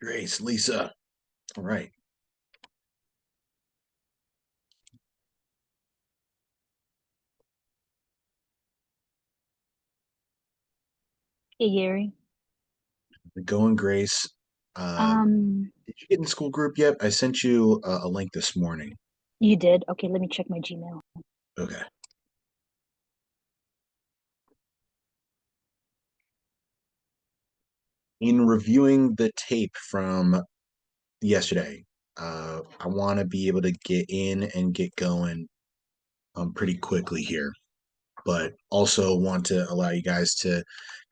Grace, Lisa. All right. Hey Gary. Going, Grace. Uh, Um, did you get in the school group yet? I sent you a link this morning. you did? Okay, let me check my Gmail. Okay. In reviewing the tape from yesterday, I want to be able to get in and get going pretty quickly here, but also want to allow you guys to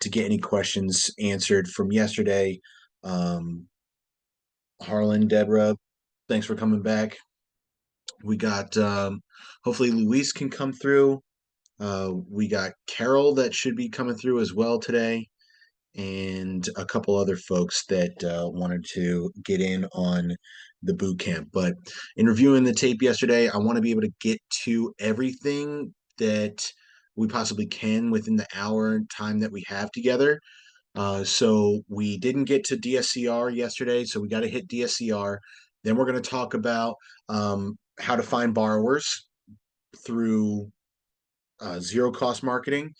get any questions answered from yesterday. Um, Harlan, Deborah, thanks for coming back. We got hopefully Luis can come through. We got Carol that should be coming through as well today, and a couple other folks that wanted to get in on the boot camp. But in reviewing the tape yesterday, I want to be able to get to everything that we possibly can within the hour time that we have together. So we didn't get to DSCR yesterday, so we got to hit DSCR. Then we're going to talk about how to find borrowers through zero cost marketing.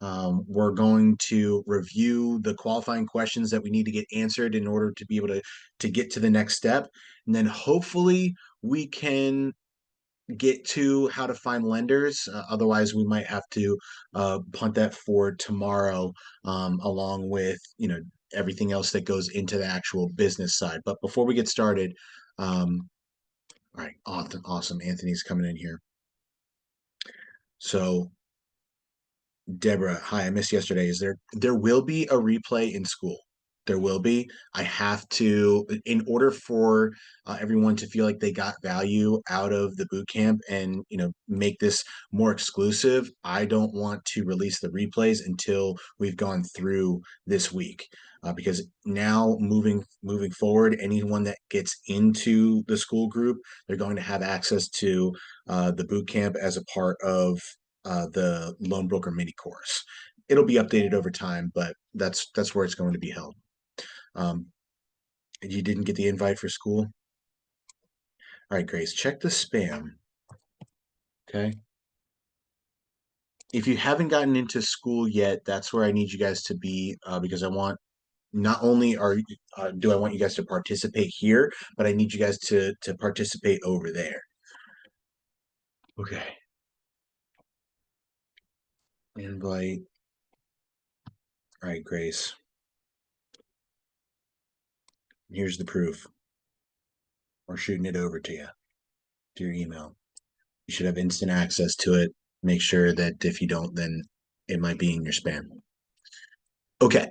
We're going to review the qualifying questions that we need to get answered in order to be able to get to the next step. And then hopefully we can get to how to find lenders. Otherwise, we might have to punt that for tomorrow, along with everything else that goes into the actual business side. But before we get started, all right, awesome, awesome. Anthony's coming in here. So Deborah, hi, I missed yesterday. There will be a replay in school. There will be. I have to, in order for everyone to feel like they got value out of the boot camp and make this more exclusive. I don't want to release the replays until we've gone through this week, because now moving forward, anyone that gets into the school group, they're going to have access to the boot camp as a part of the loan broker mini course. It'll be updated over time, but that's where it's going to be held. Um, you didn't get the invite for school? All right, Grace, check the spam. Okay. If you haven't gotten into school yet, that's where I need you guys to be, because I want not only do I want you guys to participate here, but I need you guys to participate over there. Okay. Invite. All right, Grace. Here's the proof. We're shooting it over to your email. You should have instant access to it. Make sure that if you don't, then it might be in your spam. Okay.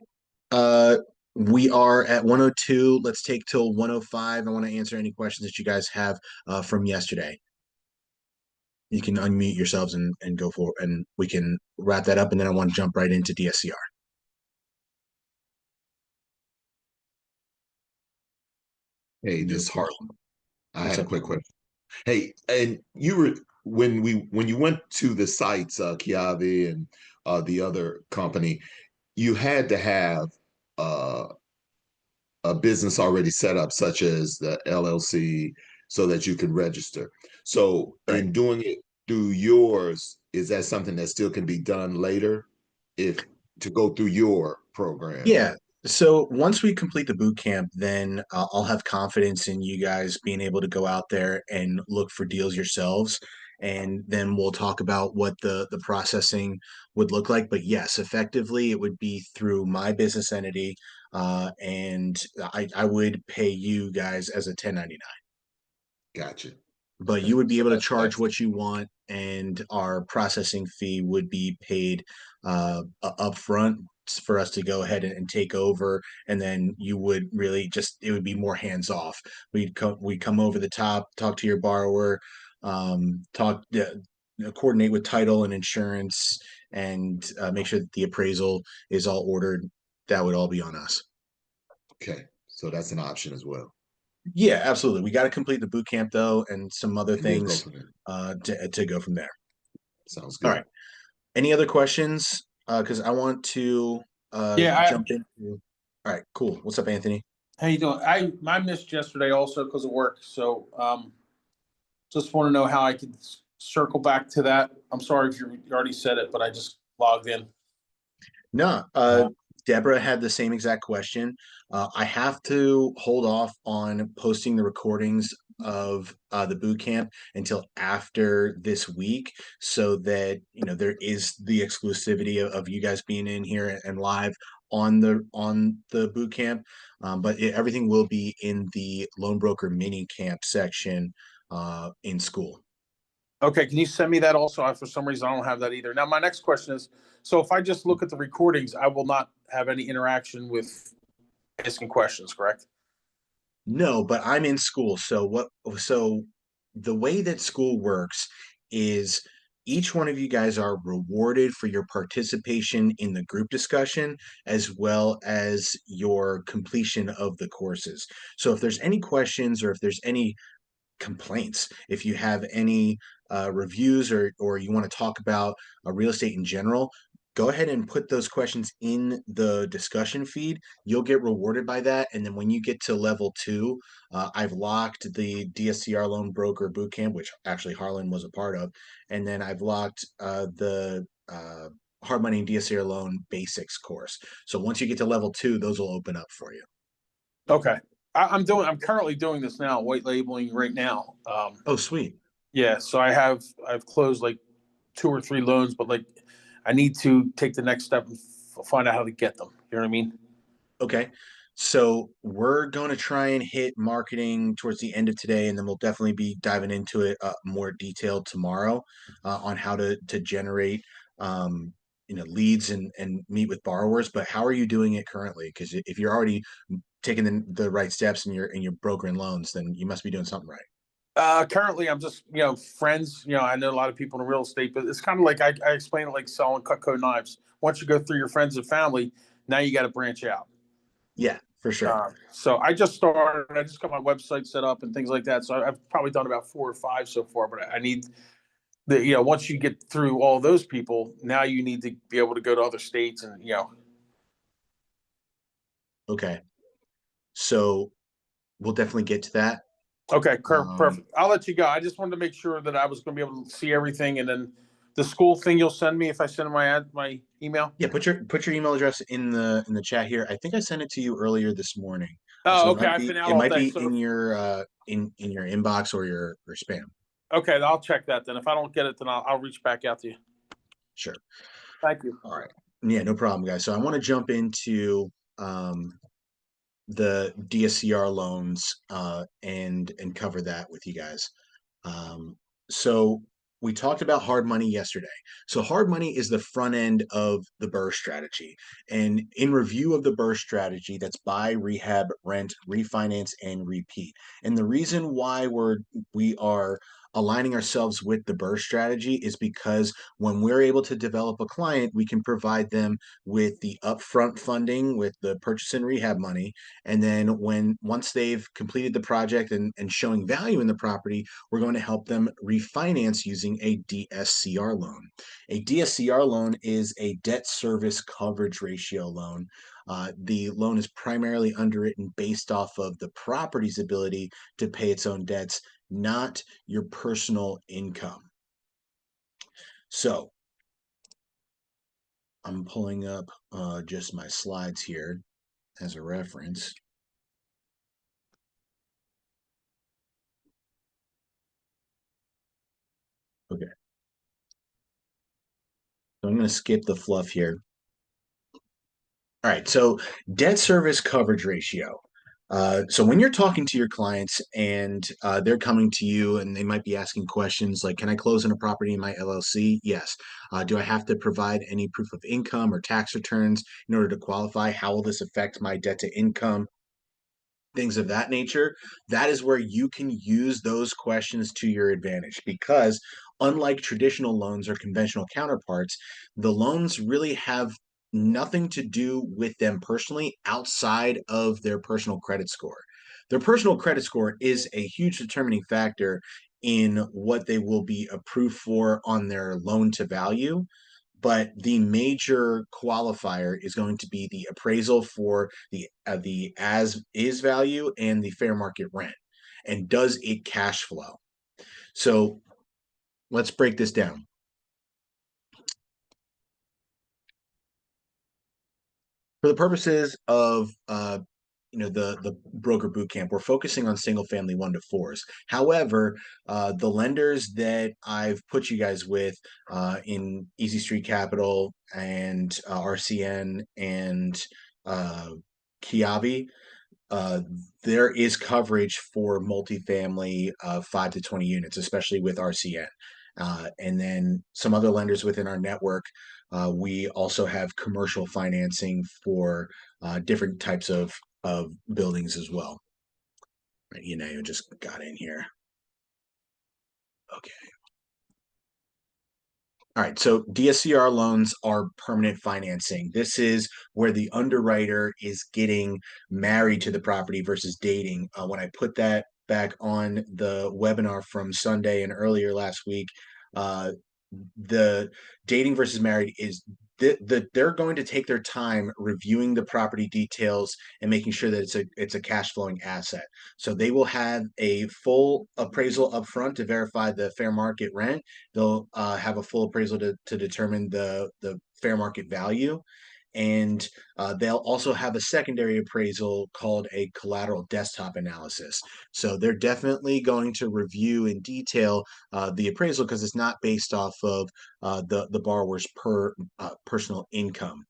Uh, we are at 102. Let's take till 105. I want to answer any questions that you guys have from yesterday. You can unmute yourselves and go for it, and we can wrap that up. And then I want to jump right into DSCR. Hey, No this is Harlan. question. I What's had a up, quick Harlan? question. Hey, and you were when you went to the sites, Kiavi and the other company, you had to have uh, a business already set up, such as the LLC, so that you could register. So, Right. in doing it through yours, is that something that still can be done later, if to go through your program? Yeah. So once we complete the boot camp, then I'll have confidence in you guys being able to go out there and look for deals yourselves. And then we'll talk about what the processing would look like. But yes, effectively, it would be through my business entity, and I would pay you guys as a 1099. Gotcha. But you Okay, would be so able to that's charge excellent. what you want, and our processing fee would be paid upfront for us to go ahead and take over. And then you would really just, it would be more hands off. We come over the top, talk to your borrower, talk coordinate with title and insurance, and make sure that the appraisal is all ordered. That would all be on us. Okay, so that's an option as well, Yeah, absolutely. We got to complete the boot camp though, and some other and then go things from there. to go from there. Sounds All good. right. Any other questions? Because I want to Yeah, jump into. All right, cool. What's up, Anthony? How you doing? I missed yesterday also because of work, so just want to know how I could circle back to that. I'm sorry if you already said it, but I just logged in. No, Deborah had the same exact question. I have to hold off on posting the recordings of the boot camp until after this week, so that there is the exclusivity of you guys being in here and live on the boot camp. But everything will be in the loan broker mini camp section in school. Okay, can you send me that also? For some reason, I don't have that either. Now, my next question is, so if I just look at the recordings, I will not have any interaction with asking questions, correct? No, but I'm in school. So the way that school works is each one of you guys are rewarded for your participation in the group discussion as well as your completion of the courses. So if there's any questions or if there's any complaints, if you have any reviews or you want to talk about real estate in general, go ahead and put those questions in the discussion feed. You'll get rewarded by that. And then when you get to level 2, I've locked the DSCR loan broker bootcamp, which actually Harlan was a part of. And then I've locked the hard money and DSCR loan basics course. So once you get to level 2, those will open up for you. Okay. I'm currently doing this now, white labeling right now. Oh, sweet. Yeah, so I've closed like 2 or 3 loans, but like I need to take the next step and find out how to get them. You know what I mean? Okay. So we're going to try and hit marketing towards the end of today, and then we'll definitely be diving into it more detailed tomorrow on how to generate leads and meet with borrowers. But how are you doing it currently? Because if you're already taking the right steps and you're brokering loans, then you must be doing something right. Currently, I'm just friends. I know a lot of people in real estate, but it's kind of like I explain it like selling Cutco knives. Once you go through your friends and family, now you got to branch out. Yeah, for sure. So I just started. I just got my website set up and things like that. So I've probably done about 4 or 5 so far. But I need once you get through all those people, now you need to be able to go to other states and Okay. So we'll definitely get to that. Okay, perfect. I'll let you go. I just wanted to make sure that I was going to be able to see everything, and then the school thing you'll send me if I send my email. Yeah, put your email address in the chat here. I think I sent it to you earlier this morning. So Oh, it okay. might I've be been out it all might day, be so in your in your inbox or your spam. okay, I'll check that then. If I don't get it, then I'll reach back out to you. Sure. Thank you. All right. Yeah, no problem, guys. So I want to jump into the DSCR loans and cover that with you guys. So we talked about hard money yesterday. So hard money is the front end of the BRRRR strategy. And in review of the BRRRR strategy, that's buy, rehab, rent, refinance, and repeat. And the reason why we are aligning ourselves with the BRRRR strategy is because when we're able to develop a client, we can provide them with the upfront funding with the purchase and rehab money. And then once they've completed the project and showing value in the property, we're going to help them refinance using a DSCR loan. A DSCR loan is a debt service coverage ratio loan. The loan is primarily underwritten based off of the property's ability to pay its own debts, not your personal income. So I'm pulling up just my slides here as a reference. Okay. So I'm going to skip the fluff here. All right. So debt service coverage ratio. So when you're talking to your clients and they're coming to you and they might be asking questions like, can I close on a property in my LLC? Yes. Do I have to provide any proof of income or tax returns in order to qualify? How will this affect my debt to income? Things of that nature, that is where you can use those questions to your advantage because unlike traditional loans or conventional counterparts, the loans really have nothing to do with them personally outside of their personal credit score. Their personal credit score is a huge determining factor in what they will be approved for on their loan to value, but the major qualifier is going to be the appraisal for the as is value and the fair market rent, and does it cash flow? So let's break this down. For the purposes of the broker boot camp, we're focusing on single family 1 to 4s. However, the lenders that I've put you guys with in Easy Street Capital and RCN and Kiavi, uh, there is coverage for multifamily 5 to 20 units, especially with RCN. And then some other lenders within our network, we also have commercial financing for different types of buildings as well. Right, you just got in here. Okay. All right, so DSCR loans are permanent financing. This is where the underwriter is getting married to the property versus dating. When I put that back on the webinar from Sunday and earlier last week, uh, the dating versus married is they're going to take their time reviewing the property details and making sure that it's a cash flowing asset. So they will have a full appraisal up front to verify the fair market rent. They'll have a full appraisal to determine the fair market value. And they'll also have a secondary appraisal called a collateral desktop analysis. So they're definitely going to review in detail the appraisal because it's not based off of the borrower's personal income.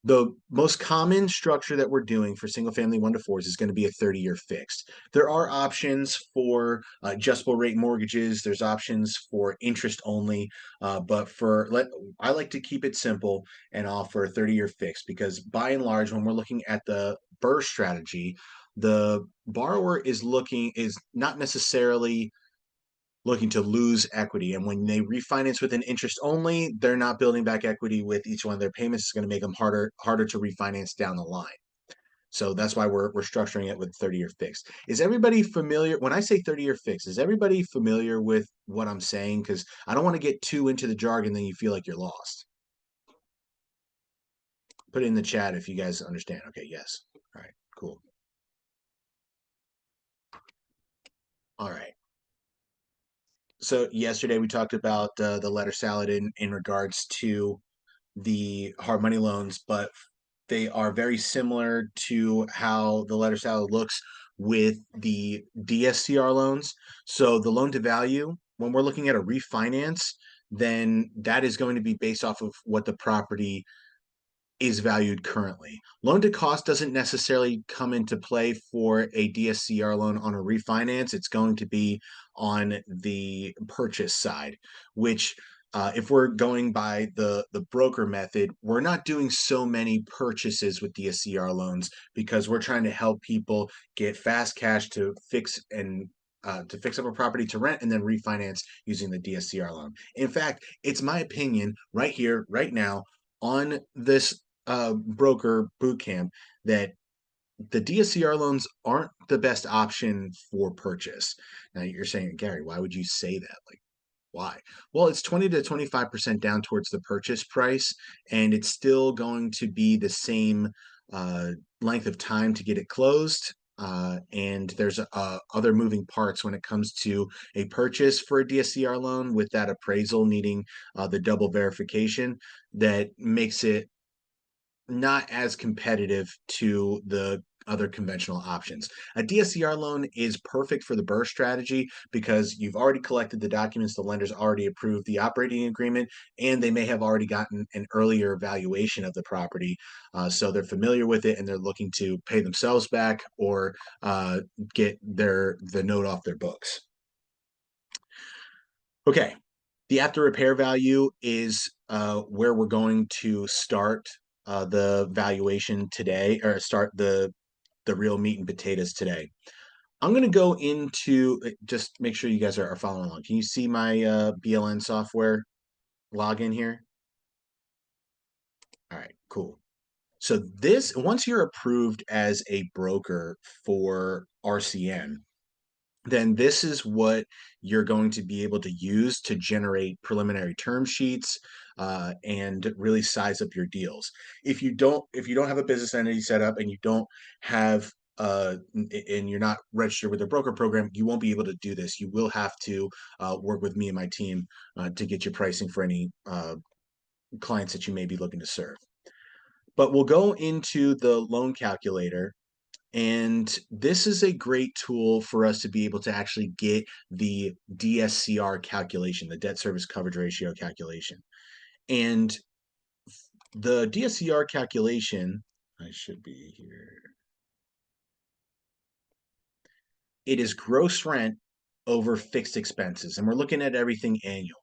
The most common structure that we're doing for single family 1 to 4s is going to be a 30-year fixed. There are options for adjustable rate mortgages. There's options for interest only, but I like to keep it simple and offer a 30-year fixed because by and large, when we're looking at the BRRRR strategy, the borrower is not necessarily looking to lose equity. And when they refinance with an interest only, they're not building back equity with each one of their payments. It's going to make them harder to refinance down the line. So that's why we're structuring it with 30-year fixed. Is everybody familiar? When I say 30-year fixed, is everybody familiar with what I'm saying? Because I don't want to get too into the jargon, then you feel like you're lost. Put it in the chat if you guys understand. Okay, yes. All right, cool. All right. So yesterday we talked about the letter salad in regards to the hard money loans, but they are very similar to how the letter salad looks with the DSCR loans. So the loan to value, when we're looking at a refinance, then that is going to be based off of what the property is valued currently. Loan to cost doesn't necessarily come into play for a DSCR loan on a refinance. It's going to be on the purchase side, which if we're going by the broker method, we're not doing so many purchases with DSCR loans because we're trying to help people get fast cash to fix up a property to rent and then refinance using the DSCR loan. In fact, it's my opinion right here, right now, on this broker bootcamp that the DSCR loans aren't the best option for purchase. Now you're saying, Gary, why would you say that? Like, why? Well, it's 20 to 25% down towards the purchase price, and it's still going to be the same uh, length of time to get it closed. And there's other moving parts when it comes to a purchase for a DSCR loan with that appraisal needing the double verification that makes it not as competitive to the other conventional options. A DSCR loan is perfect for the BRRRR strategy because you've already collected the documents, the lender's already approved the operating agreement, and they may have already gotten an earlier valuation of the property. So they're familiar with it and they're looking to pay themselves back or get the note off their books. Okay, the after repair value is where we're going to start the valuation today, or start the real meat and potatoes today. I'm going to go into, just make sure you guys are following along. Can you see my BLN software login here? All right, cool. So once you're approved as a broker for RCN, then this is what you're going to be able to use to generate preliminary term sheets and really size up your deals. If you don't have a business entity set up and you don't have and you're not registered with a broker program, you won't be able to do this. You will have to work with me and my team to get your pricing for any clients that you may be looking to serve. But we'll go into the loan calculator, and this is a great tool for us to be able to actually get the DSCR calculation, the debt service coverage ratio calculation. And the DSCR calculation, I should be here. It is gross rent over fixed expenses, and we're looking at everything annual.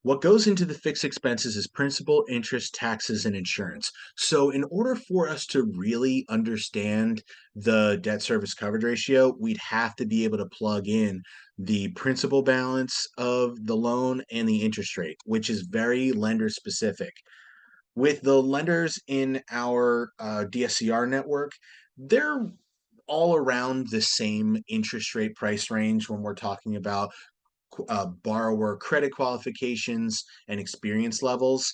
What goes into the fixed expenses is principal, interest, taxes, and insurance. So, in order for us to really understand the debt service coverage ratio, we'd have to be able to plug in the principal balance of the loan and the interest rate, which is very lender specific. With the lenders in our DSCR network, they're all around the same interest rate price range when we're talking about borrower credit qualifications and experience levels.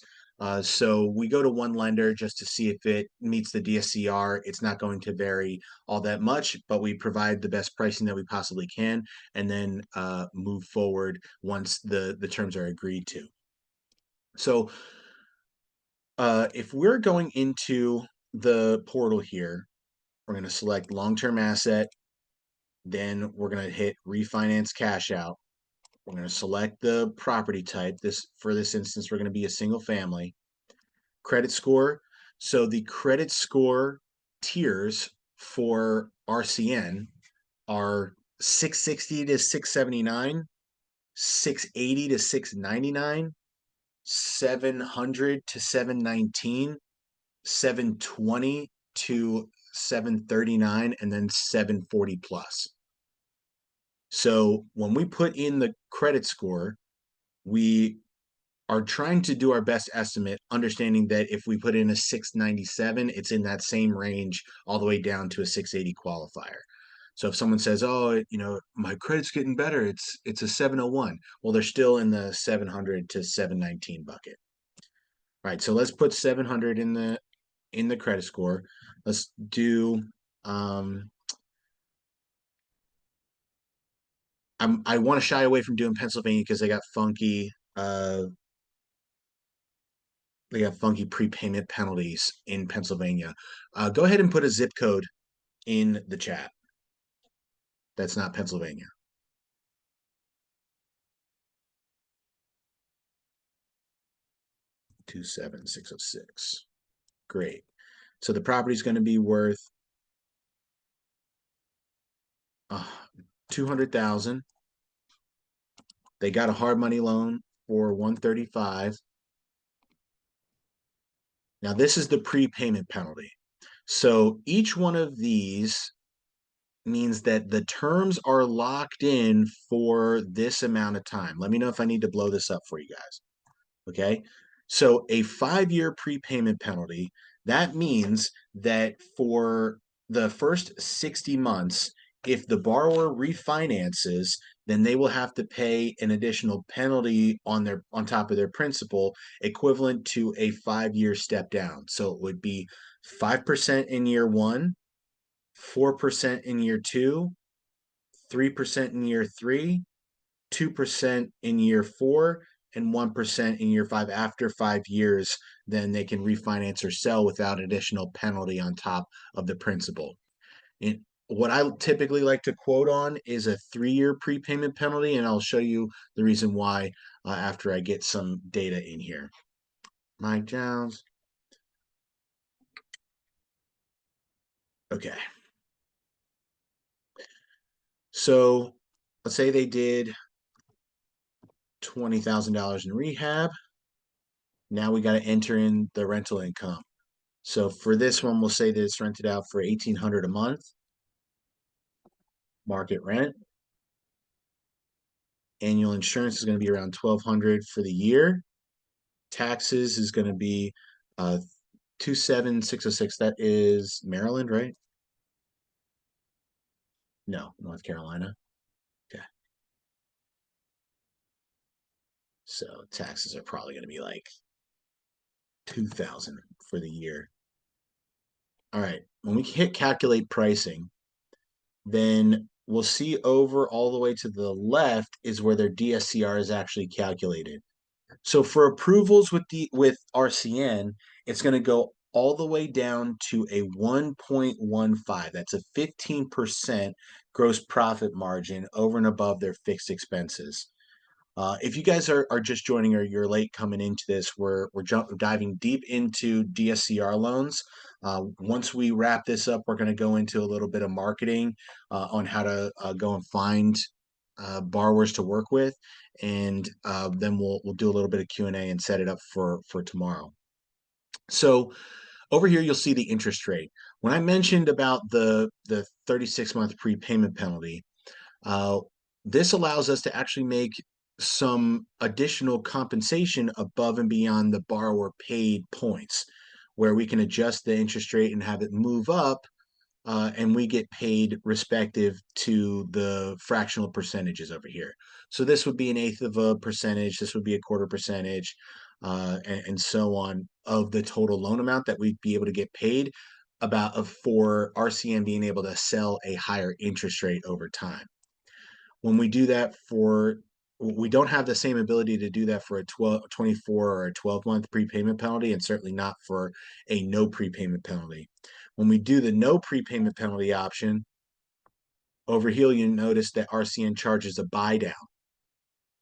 So we go to one lender just to see if it meets the DSCR. It's not going to vary all that much, but we provide the best pricing that we possibly can, and then move forward once the terms are agreed to. So if we're going into the portal here, we're going to select long-term asset, then we're going to hit refinance cash out. We're going to select the property type. For this instance, we're going to be a single family. Credit score. So the credit score tiers for RCN are 660 to 679, 680 to 699, 700 to 719, 720 to 739, and then 740 plus. So when we put in the credit score, we are trying to do our best estimate, understanding that if we put in a 697, it's in that same range all the way down to a 680 qualifier. So if someone says, "Oh, my credit's getting better, it's a 701," well, they're still in the 700 to 719 bucket. All right, so let's put 700 in the credit score. Let's do I want to shy away from doing Pennsylvania because they got funky prepayment penalties in Pennsylvania. Go ahead and put a zip code in the chat. That's not Pennsylvania. 27606. Great. So the property is going to be worth 200,000. They got a hard money loan for 135. Now this is the prepayment penalty. So each one of these means that the terms are locked in for this amount of time. Let me know if I need to blow this up for you guys. Okay. So a 5-year prepayment penalty, that means that for the first 60 months, if the borrower refinances, then they will have to pay an additional penalty on top of their principal, equivalent to a 5-year step down. So it would be 5% in year one, 4% in year two, 3% in year three, 2% in year four, and 1% in year five. After 5 years, then they can refinance or sell without additional penalty on top of the principal. And what I typically like to quote on is a 3-year prepayment penalty, and I'll show you the reason why after I get some data in here. Mike Jones. Okay. So let's say they did $20,000 in rehab. Now we got to enter in the rental income. So for this one, we'll say that it's rented out for $1,800 a month. Market rent. Annual insurance is going to be around $1,200 for the year. Taxes is going to be 27606. That is Maryland, right? No, North Carolina. So taxes are probably going to be like 2,000 for the year. All right, when we hit calculate pricing, then we'll see over all the way to the left is where their DSCR is actually calculated. So for approvals with RCN, it's going to go all the way down to a 1.15. That's a 15% gross profit margin over and above their fixed expenses. If you guys are just joining or you're late coming into this, we're diving deep into DSCR loans. Once we wrap this up, we're going to go into a little bit of marketing on how to go and find borrowers to work with, and then we'll do a little bit of Q&A and set it up for tomorrow. So over here, you'll see the interest rate. When I mentioned about the 36-month prepayment penalty, uh, this allows us to actually make some additional compensation above and beyond the borrower paid points, where we can adjust the interest rate and have it move up, and we get paid respective to the fractional percentages over here. So this would be an eighth of a percentage, this would be a quarter percentage, and so on of the total loan amount that we'd be able to get paid for RCN being able to sell a higher interest rate over time. When we do that we don't have the same ability to do that for a 24 or a 12-month prepayment penalty, and certainly not for a no prepayment penalty. When we do the no prepayment penalty option, over here you notice that RCN charges a buy down.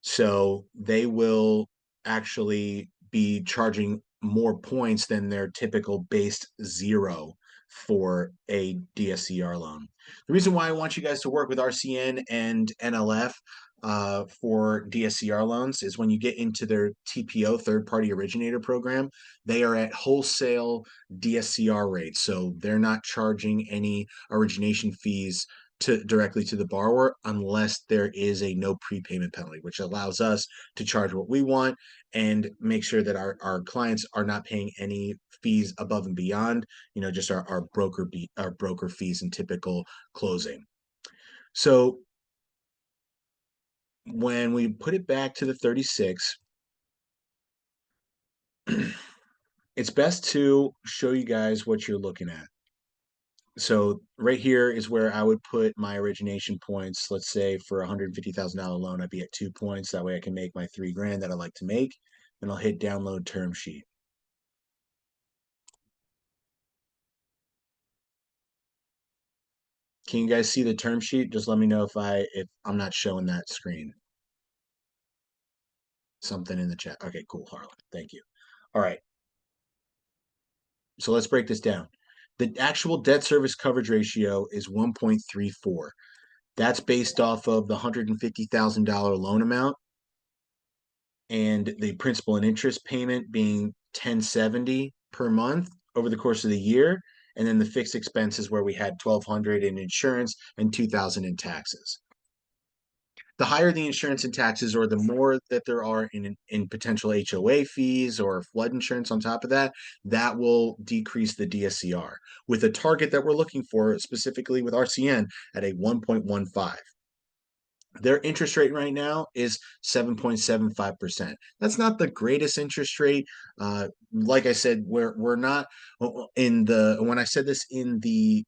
So they will actually be charging more points than their typical base 0 for a DSCR loan. The reason why I want you guys to work with RCN and NLF for DSCR loans is when you get into their TPO, third party originator program, they are at wholesale DSCR rates. So they're not charging any origination fees directly to the borrower unless there is a no prepayment penalty, which allows us to charge what we want and make sure that our clients are not paying any fees above and beyond, just our broker fees and typical closing. So when we put it back to the 36, it's best to show you guys what you're looking at. So right here is where I would put my origination points. Let's say for a $150,000 loan, I'd be at 2 points. That way I can make my $3,000 that I like to make. And I'll hit download term sheet. Can you guys see the term sheet? Just let me know if I'm not showing that screen. Something in the chat. Okay, cool, Harlan. Thank you. All right. So let's break this down. The actual debt service coverage ratio is 1.34. That's based off of the $150,000 loan amount and the principal and interest payment being $1,070 per month over the course of the year, and then the fixed expenses where we had $1,200 in insurance and $2,000 in taxes. The higher the insurance and taxes, or the more that there are in potential HOA fees or flood insurance on top of that, that will decrease the DSCR with a target that we're looking for specifically with RCN at a 1.15. Their interest rate right now is 7.75%. That's not the greatest interest rate. Like I said, we're not when I said this in the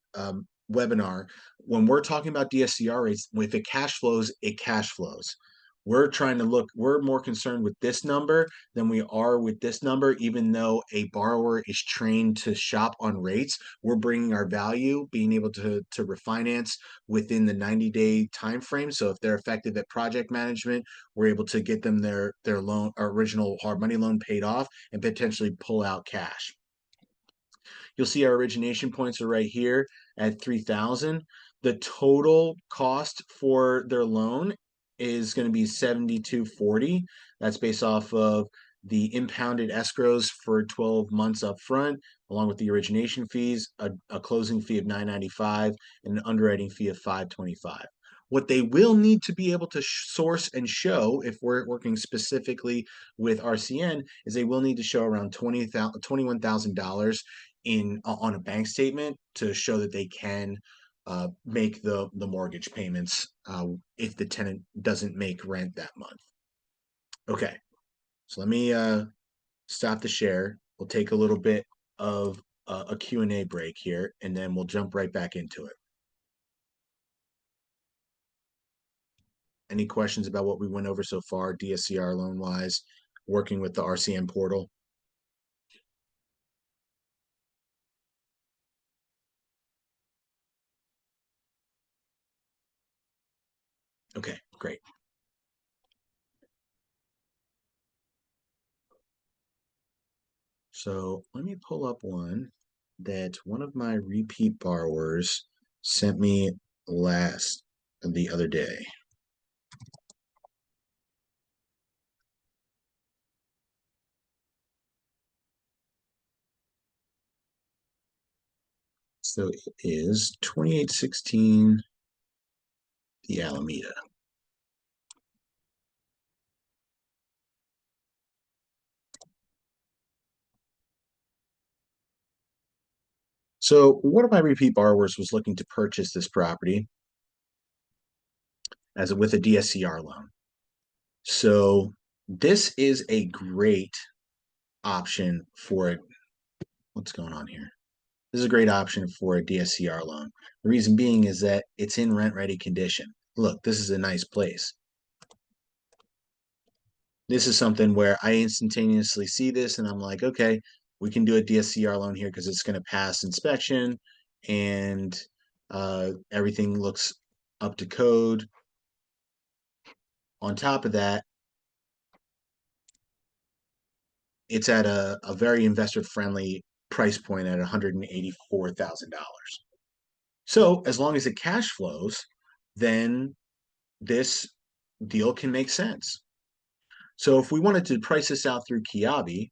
webinar, when we're talking about DSCR rates, if it cash flows, it cash flows. We're more concerned with this number than we are with this number, even though a borrower is trained to shop on rates. We're bringing our value, being able to refinance within the 90-day time frame. So if they're effective at project management, we're able to get them their loan, our original hard money loan paid off and potentially pull out cash. You'll see our origination points are right here at 3,000. The total cost for their loan is going to be $7,240. That's based off of the impounded escrows for 12 months up front, along with the origination fees, a closing fee of $995, and an underwriting fee of $525. What they will need to be able to source and show, if we're working specifically with RCN, is they will need to show around $21,000 on a bank statement to show that they can make the mortgage payments if the tenant doesn't make rent that month. Okay, So let me stop the share. We'll take a little bit of a Q&A break here, and then we'll jump right back into it. Any questions about what we went over so far, DSCR loan wise, working with the RCM portal? Okay, great. So let me pull up one that one of my repeat borrowers sent me the other day. So it is 2816 the Alameda. So one of my repeat borrowers was looking to purchase this property with a DSCR loan. So this is a great option for what's going on here. This is a great option for a DSCR loan. The reason being is that it's in rent-ready condition. Look, this is a nice place. This is something where I instantaneously see this and I'm like, okay, we can do a DSCR loan here because it's going to pass inspection and everything looks up to code. On top of that, it's at a very investor-friendly price point at $184,000. So as long as it cash flows, then this deal can make sense. So if we wanted to price this out through Kiavi,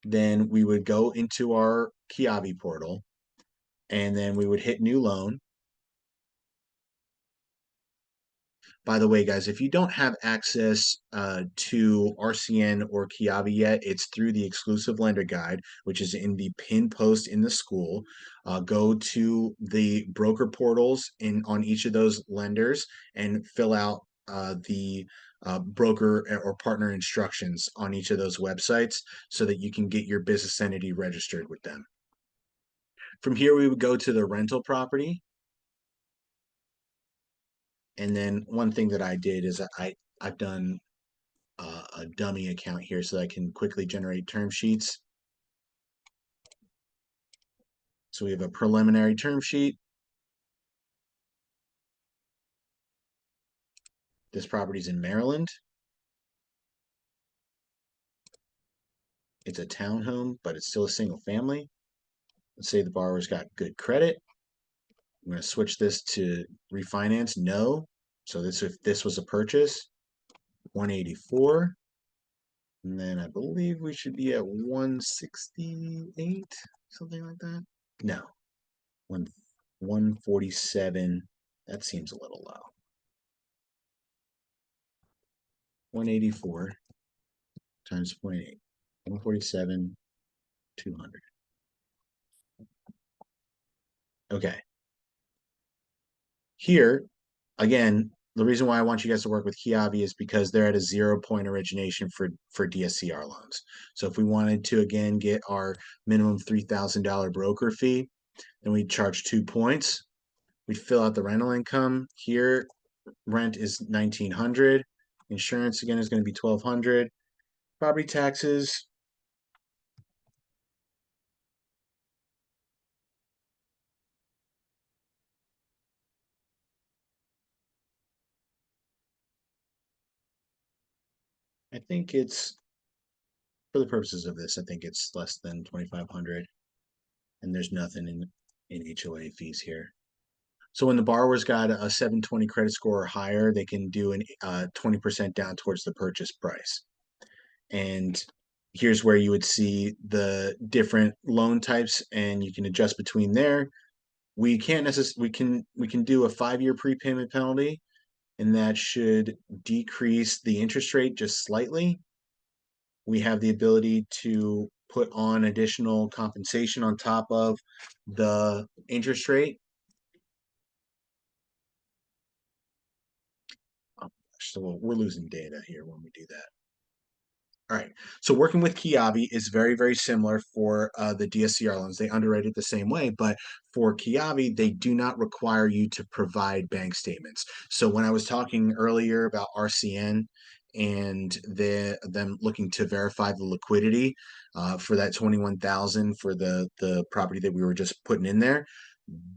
then we would go into our Kiavi portal and then we would hit new loan. By the way, guys, if you don't have access to RCN or Kiavi yet, it's through the exclusive lender guide, which is in the pin post in the school. Go to the broker portals on each of those lenders and fill out the broker or partner instructions on each of those websites so that you can get your business entity registered with them. From here, we would go to the rental property. And then one thing that I did is I've done a dummy account here so that I can quickly generate term sheets. So we have a preliminary term sheet. This property's in Maryland. It's a townhome, but it's still a single family. Let's say the borrower's got good credit. I'm going to switch this to refinance. No. So if this was a purchase, 184. And then I believe we should be at 168, something like that. No, 147. That seems a little low. 184 times 0.8. 147, 200. Okay. Here, again, the reason why I want you guys to work with Kiavi is because they're at a 0 point origination for DSCR loans. So if we wanted to, again, get our minimum $3,000 broker fee, then we'd charge 2 points. We'd fill out the rental income. Here, rent is 1,900. Insurance, again, is going to be 1,200. Property taxes, I think it's, for the purposes of this, I think it's less than 2,500, and there's nothing in HOA fees here. So when the borrower's got a 720 credit score or higher, they can do an 20% down towards the purchase price. And here's where you would see the different loan types, and you can adjust between there. We can't necessarily we can do a 5-year prepayment penalty, and that should decrease the interest rate just slightly. We have the ability to put on additional compensation on top of the interest rate. Oh, so we're losing data here when we do that. All right. So working with Kiavi is very, very similar for the DSCR loans. They underwrite it the same way, but for Kiavi, they do not require you to provide bank statements. So when I was talking earlier about RCN and them looking to verify the liquidity for that 21,000 for the property that we were just putting in there,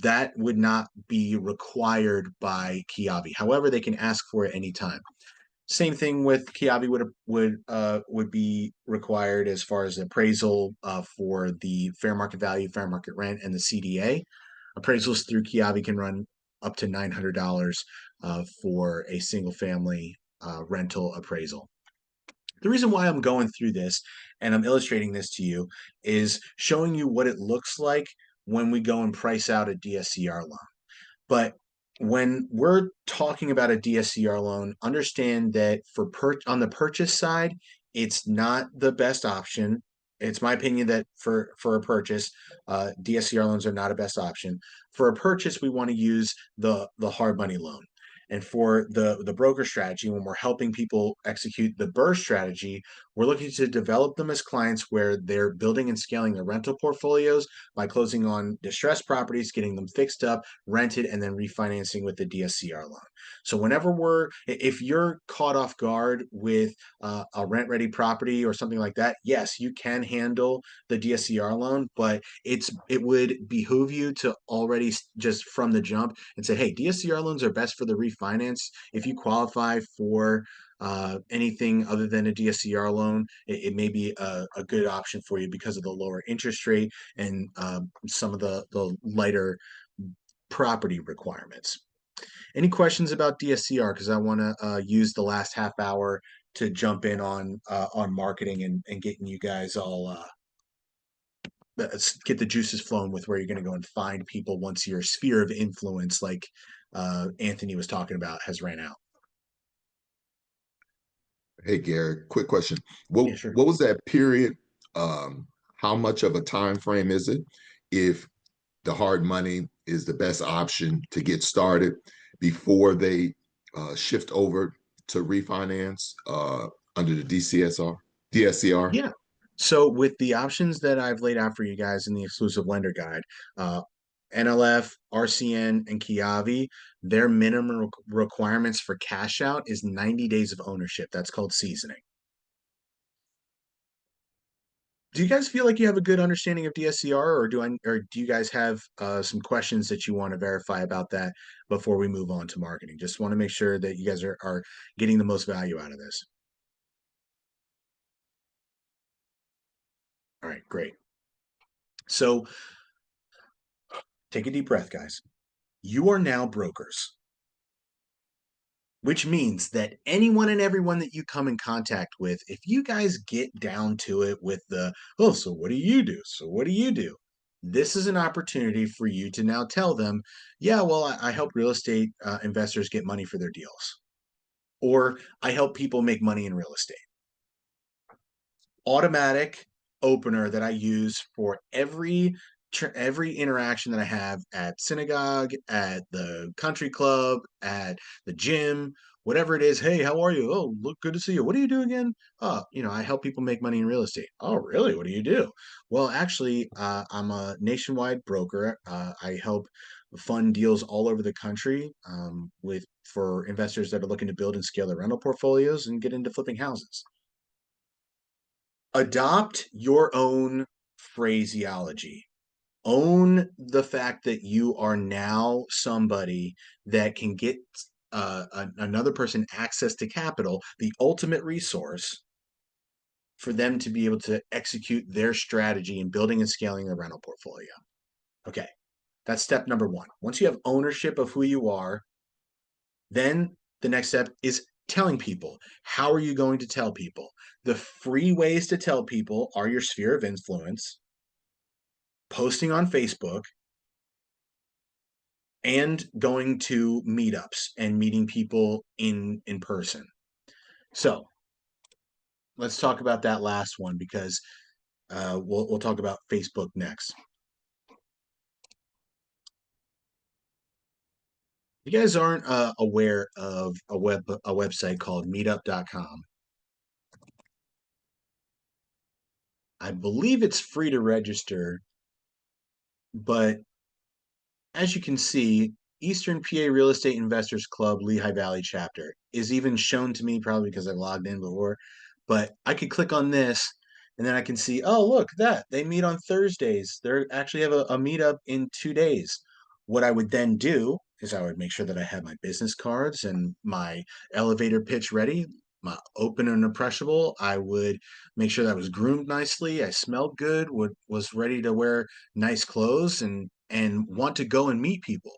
that would not be required by Kiavi. However, they can ask for it anytime. Same thing with Kiavi would be required as far as appraisal for the fair market value, fair market rent, and the CDA. Appraisals through Kiavi can run up to $900 for a single family rental appraisal. The reason why I'm going through this and I'm illustrating this to you is showing you what it looks like when we go and price out a DSCR loan. But when we're talking about a DSCR loan, understand that on the purchase side, it's not the best option. It's my opinion that for a purchase, DSCR loans are not a best option. For a purchase, we want to use the hard money loan. And for the broker strategy, when we're helping people execute the BRRRR strategy, we're looking to develop them as clients where they're building and scaling their rental portfolios by closing on distressed properties, getting them fixed up, rented, and then refinancing with the DSCR loan. So if you're caught off guard with a rent ready property or something like that, yes, you can handle the DSCR loan, but it would behoove you to already just from the jump and say, hey, DSCR loans are best for the refinance. If you qualify for anything other than a DSCR loan, it may be a good option for you because of the lower interest rate and some of the lighter property requirements. Any questions about DSCR? Because I want to use the last half hour to jump in on marketing and getting you guys all get the juices flowing with where you're going to go and find people once your sphere of influence, like Anthony was talking about, has ran out. Hey, Gary, quick question. Yeah, sure. What was that period? How much of a time frame is it if the hard money is the best option to get started before they shift over to refinance under the DSCR? Yeah. So with the options that I've laid out for you guys in the exclusive lender guide, uh, NLF, RCN, and Kiavi, their minimum requirements for cash out is 90 days of ownership. That's called seasoning. Do you guys feel like you have a good understanding of DSCR, or do you guys have some questions that you want to verify about that before we move on to marketing? Just want to make sure that you guys are getting the most value out of this. All right, great. So take a deep breath, guys. You are now brokers, which means that anyone and everyone that you come in contact with, if you guys get down to it with oh, so what do you do? So what do you do? This is an opportunity for you to now tell them, yeah, well, I help real estate investors get money for their deals, or I help people make money in real estate. Automatic opener that I use for every interaction that I have at synagogue, at the country club, at the gym, whatever it is. Hey, how are you? Oh, look, good to see you. What do you do again? Oh, I help people make money in real estate. Oh, really? What do you do? Well, actually, I'm a nationwide broker. I help fund deals all over the country for investors that are looking to build and scale their rental portfolios and get into flipping houses. Adopt your own phraseology. Own the fact that you are now somebody that can get another person access to capital, the ultimate resource for them to be able to execute their strategy in building and scaling their rental portfolio. Okay, that's step number one. Once you have ownership of who you are, then the next step is telling people. How are you going to tell people? The free ways to tell people are your sphere of influence, posting on Facebook, and going to meetups and meeting people in person. So let's talk about that last one because we'll talk about Facebook next. You guys aren't aware of a website called meetup.com. I believe it's free to register, but as you can see, Eastern PA Real Estate Investors Club, Lehigh Valley chapter is even shown to me, probably because I've logged in before. But I could click on this and then I can see, oh, look, that they meet on Thursdays. They actually have a meetup in 2 days. What I would then do is I would make sure that I had my business cards and my elevator pitch ready, my open and impressionable. I would make sure that I was groomed nicely. I smelled good, was ready to wear nice clothes and want to go and meet people.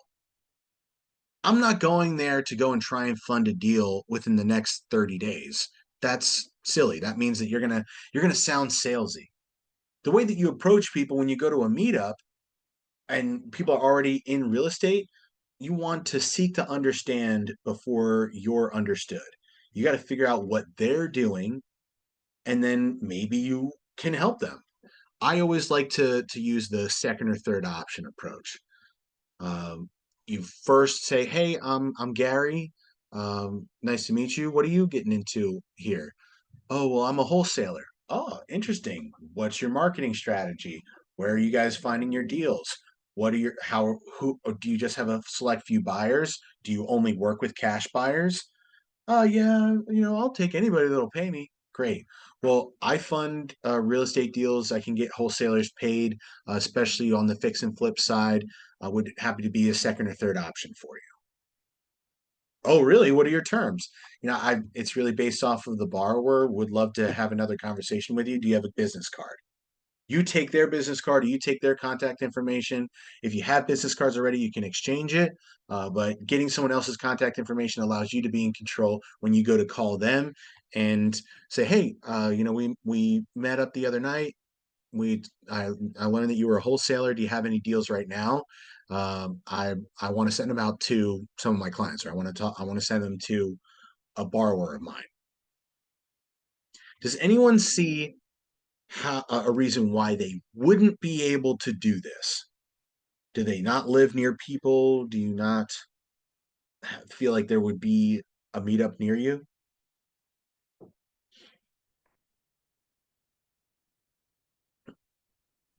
I'm not going there to go and try and fund a deal within the next 30 days. That's silly. That means that you're gonna sound salesy. The way that you approach people when you go to a meetup and people are already in real estate, you want to seek to understand before you're understood. You got to figure out what they're doing, and then maybe you can help them. I always like to use the second or third option approach. Um, you first say, "Hey, I'm Gary. Nice to meet you. What are you getting into here?" "Oh, well, I'm a wholesaler." "Oh, interesting. What's your marketing strategy? Where are you guys finding your deals? What are your how who do you just have a select few buyers? Do you only work with cash buyers?" Yeah, I'll take anybody that'll pay me." "Great. Well, I fund real estate deals. I can get wholesalers paid, especially on the fix and flip side. I would happy to be a second or third option for you." "Oh, really? What are your terms?" It's really based off of the borrower. Would love to have another conversation with you. Do you have a business card? You take their business card or you take their contact information. If you have business cards already, you can exchange it. But getting someone else's contact information allows you to be in control when you go to call them and say, "Hey, we met up the other night. We I learned that you were a wholesaler. Do you have any deals right now? I want to send them out to some of my clients, or I want to send them to a borrower of mine." Does anyone see a reason why they wouldn't be able to do this? Do they not live near people? Do you not feel like there would be a meetup near you?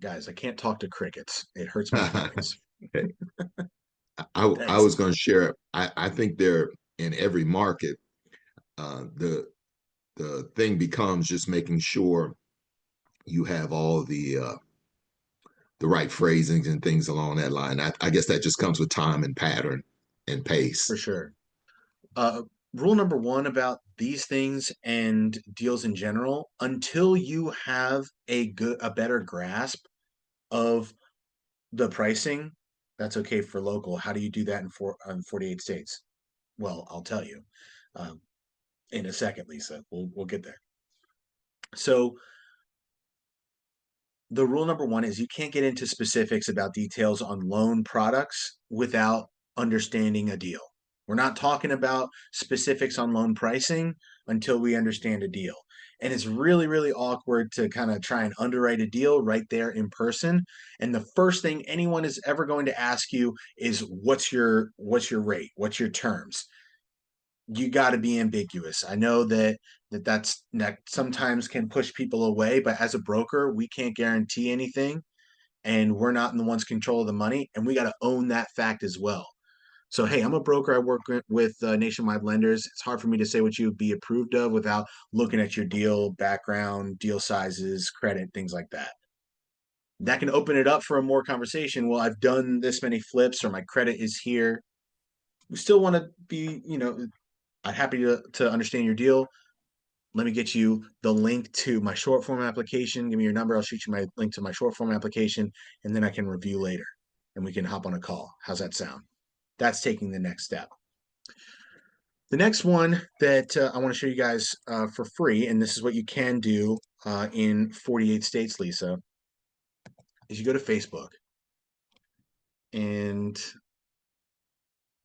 Guys, I can't talk to crickets. It hurts my feelings. I That's was going to share. I think they're in every market. The thing becomes just making sure you have all the right phrasings and things along that line. I guess that just comes with time and pattern and pace. for sure. Uh, Rule number one about these things and deals in general, until you have a better grasp of the pricing, that's okay for local. How do you do that in 48 states? Well, I'll tell you um, in a second, Lisa. We'll get there. So the rule number one is you can't get into specifics about details on loan products without understanding a deal. We're not talking about specifics on loan pricing until we understand a deal. And it's really, really awkward to kind of try and underwrite a deal right there in person. And the first thing anyone is ever going to ask you is what's your rate? What's your terms? You got to be ambiguous. I know that sometimes can push people away, but as a broker, we can't guarantee anything, and we're not in the ones control of the money, and we got to own that fact as well. So, hey, I'm a broker. I work with nationwide lenders. It's hard for me to say what you would be approved of without looking at your deal background, deal sizes, credit, things like that. That can open it up for a more conversation. Well, I've done this many flips, or my credit is here. We still want to be, I'm happy to understand your deal. Let me get you the link to my short form application. Give me your number. I'll shoot you my link to my short form application, and then I can review later and we can hop on a call. How's that sound? That's taking the next step. The next one that I want to show you guys for free, and this is what you can do in 48 states, Lisa, is you go to Facebook. And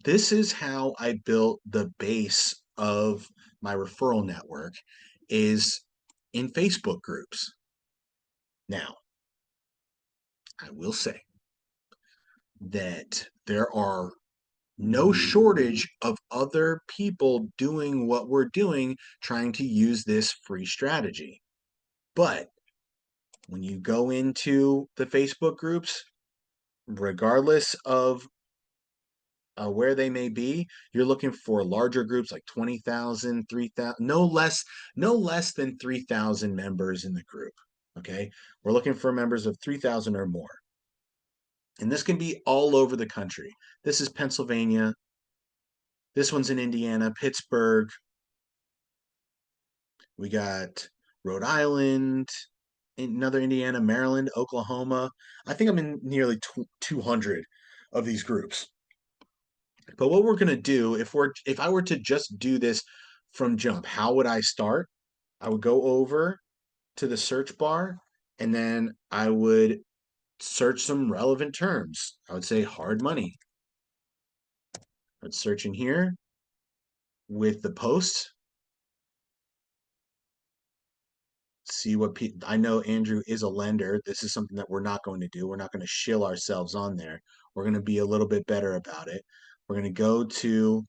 this is how I built the base of my referral network is in Facebook groups. Now, I will say that there are no shortage of other people doing what we're doing, trying to use this free strategy. But when you go into the Facebook groups, regardless of where they may be, you're looking for larger groups like 20,000, 3,000, no less than 3,000 members in the group. Okay. We're looking for members of 3,000 or more. And this can be all over the country. This is Pennsylvania. This one's in Indiana, Pittsburgh. We got Rhode Island, another Indiana, Maryland, Oklahoma. I think I'm in nearly 200 of these groups. But what we're going to do, if I were to just do this from jump, how would I start? I would go over to the search bar and then I would search some relevant terms. I would say hard money. Let's search in here with the posts. See what I know. Andrew is a lender. This is something that we're not going to do. We're not going to shill ourselves on there. We're going to be a little bit better about it. We're going to go to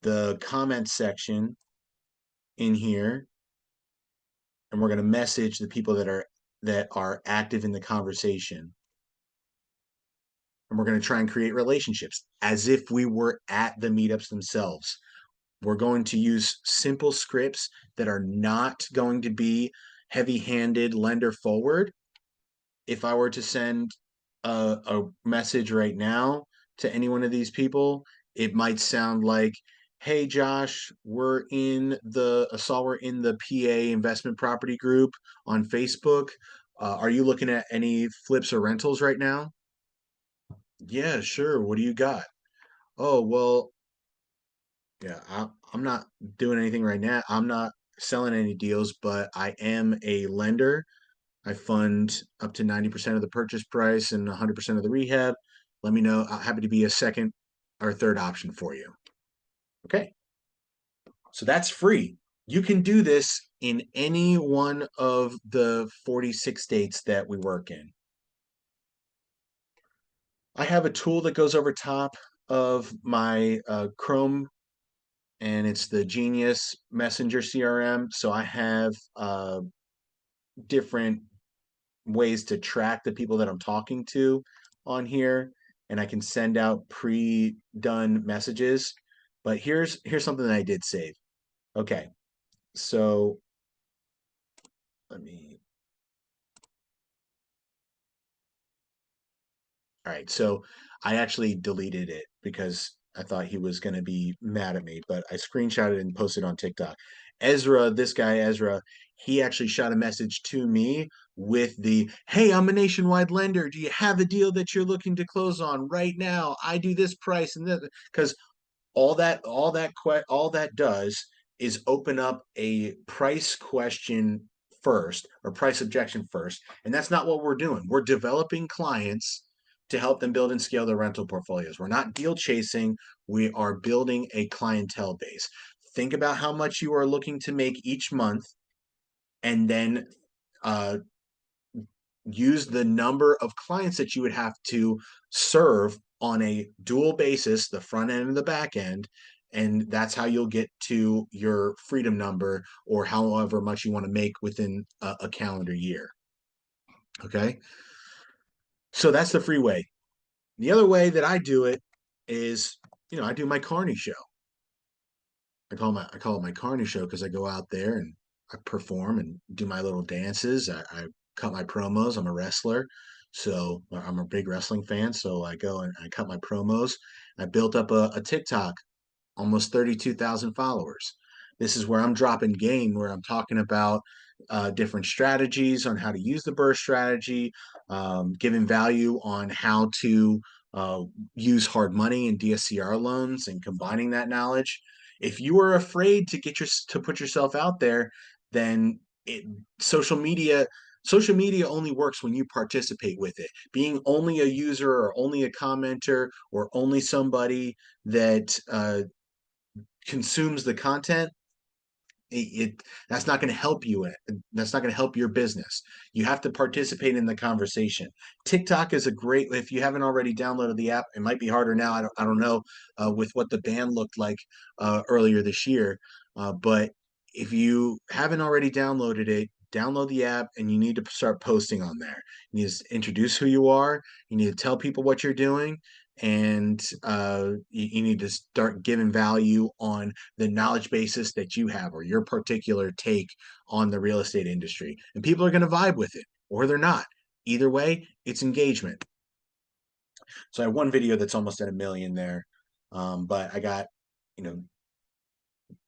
the comment section in here, and we're going to message the people that are active in the conversation. And we're going to try and create relationships as if we were at the meetups themselves. We're going to use simple scripts that are not going to be heavy-handed lender forward. If I were to send a message right now to any one of these people, it might sound like, hey Josh, we're in the PA investment property group on Facebook. Are you looking at any flips or rentals right now? Yeah, sure. What do you got? Oh, well, yeah, I'm not doing anything right now. I'm not selling any deals, but I am a lender. I fund up to 90% of the purchase price and 100% of the rehab. Let me know. I'm happy to be a second or third option for you. Okay. So that's free. You can do this in any one of the 46 states that we work in. I have a tool that goes over top of my Chrome, and it's the Genius Messenger CRM. So I have different ways to track the people that I'm talking to on here, and I can send out pre-done messages. But here's something that I did save. Okay, so let me. All right, so I actually deleted it because I thought he was going to be mad at me, but I screenshotted and posted on TikTok. Ezra, this guy Ezra, he actually shot a message to me with the, "Hey, I'm a nationwide lender. Do you have a deal that you're looking to close on right now? I do this price and that," because all that does is open up a price question first or price objection first, and that's not what we're doing. We're developing clients to help them build and scale their rental portfolios. We're not deal chasing. We are building a clientele base. Think about how much you are looking to make each month, and then uh, use the number of clients that you would have to serve on a dual basis, the front end and the back end. And that's how you'll get to your freedom number, or however much you want to make within a calendar year. Okay. So that's the free way. The other way that I do it is, I do my Carney show. I call it my Carney show because I go out there and I perform and do my little dances. I cut my promos. I'm a wrestler, so I'm a big wrestling fan. So I go and I cut my promos. I built up a TikTok, almost 32,000 followers. This is where I'm dropping game, where I'm talking about different strategies on how to use the BRRRR strategy, giving value on how to uh, use hard money and DSCR loans, and combining that knowledge. If you are afraid to put yourself out there, then social media social media only works when you participate with it. Being only a user or only a commenter or only somebody that consumes the content, that's not going to help you. That's not going to help your business. You have to participate in the conversation. TikTok is a great. If you haven't already downloaded the app, it might be harder now. I don't know with what the ban looked like earlier this year, but if you haven't already downloaded it, download the app and you need to start posting on there. You need to introduce who you are. You need to tell people what you're doing, and you need to start giving value on the knowledge basis that you have or your particular take on the real estate industry. And people are going to vibe with it or they're not. Either way, it's engagement. So I have one video that's almost at 1 million there. But I got,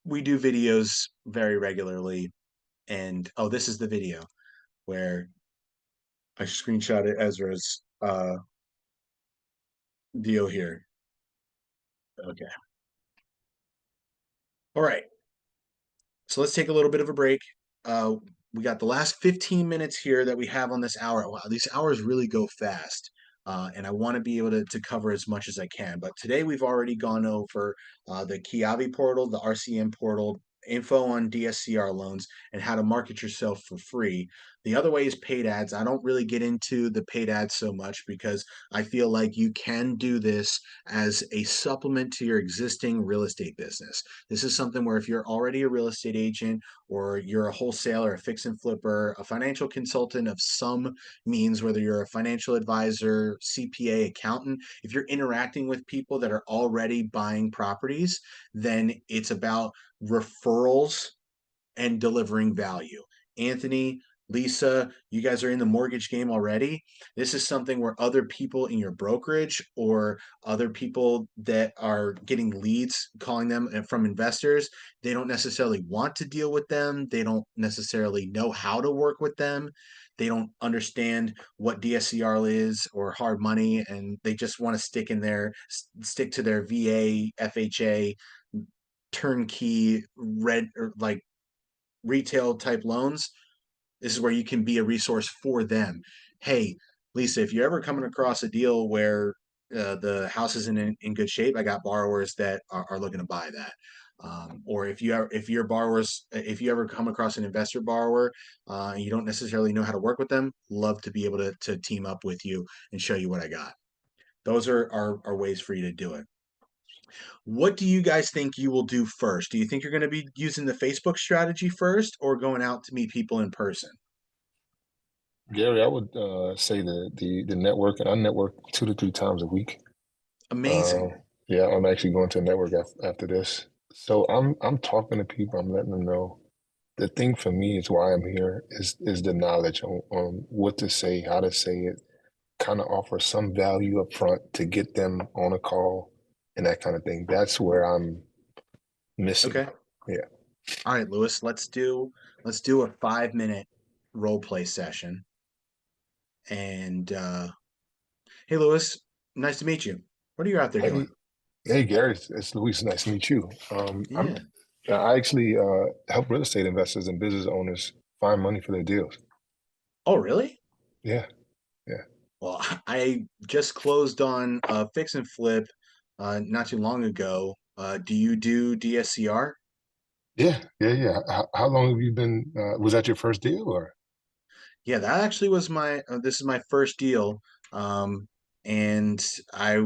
we do videos very regularly. And oh, this is the video where I screenshotted Ezra's deal here. Okay. All right. So let's take a little bit of a break. We got the last 15 minutes here that we have on this hour. Wow, these hours really go fast. And I want to be able to cover as much as I can. But today we've already gone over the Kiavi portal, the RCM portal, info on DSCR loans, and how to market yourself for free. The other way is paid ads. I don't really get into the paid ads so much because I feel like you can do this as a supplement to your existing real estate business. This is something where if you're already a real estate agent or you're a wholesaler, a fix and flipper, a financial consultant of some means, whether you're a financial advisor, CPA, accountant, if you're interacting with people that are already buying properties, then it's about referrals and delivering value. Anthony, Lisa, you guys are in the mortgage game already. This is something where other people in your brokerage or other people that are getting leads, calling them from investors, they don't necessarily want to deal with them. They don't necessarily know how to work with them. They don't understand what DSCR is or hard money, and they just want to stick to their VA, FHA, turnkey, red or like retail type loans. This is where you can be a resource for them. Hey, Lisa, if you're ever coming across a deal where the house isn't in good shape, I got borrowers that are looking to buy that. Or if your borrowers, if you ever come across an investor borrower and you don't necessarily know how to work with them, love to be able to team up with you and show you what I got. Those are ways for you to do it. What do you guys think you will do first? Do you think you're going to be using the Facebook strategy first or going out to meet people in person? Gary, I would say the network, and I network 2 to 3 times a week. Amazing. Yeah, I'm actually going to network after this. So I'm talking to people. I'm letting them know. The thing for me is why I'm here is the knowledge on what to say, how to say it, kind of offer some value up front to get them on a call and that kind of thing. That's where I'm missing. Okay. Yeah. All right, Lewis, let's do a 5-minute role play session. And hey, Lewis, nice to meet you. What are you out there Hey, doing? hey, Gary, it's Luis. Nice to meet you. Yeah. I actually help real estate investors and business owners find money for their deals. Oh, really? Yeah, yeah, Well, I just closed on a fix and flip not too long ago. Do you do DSCR? yeah. How long have you been? Was that your first deal or? Yeah, that actually was my this is my first deal. And I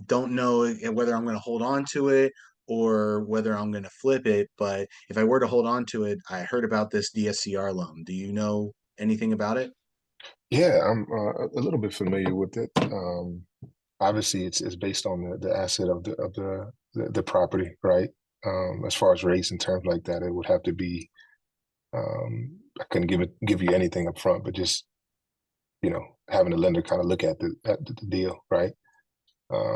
don't know whether I'm going to hold on to it or whether I'm going to flip it, but if I were to hold on to it, I heard about this DSCR loan. Do you know anything about it? Yeah, I'm a little bit familiar with it. Obviously, it's based on the asset of the property, right? As far as rates and terms like that, it would have to be. I couldn't give you anything up front, but just having a lender kind of look at the deal, right?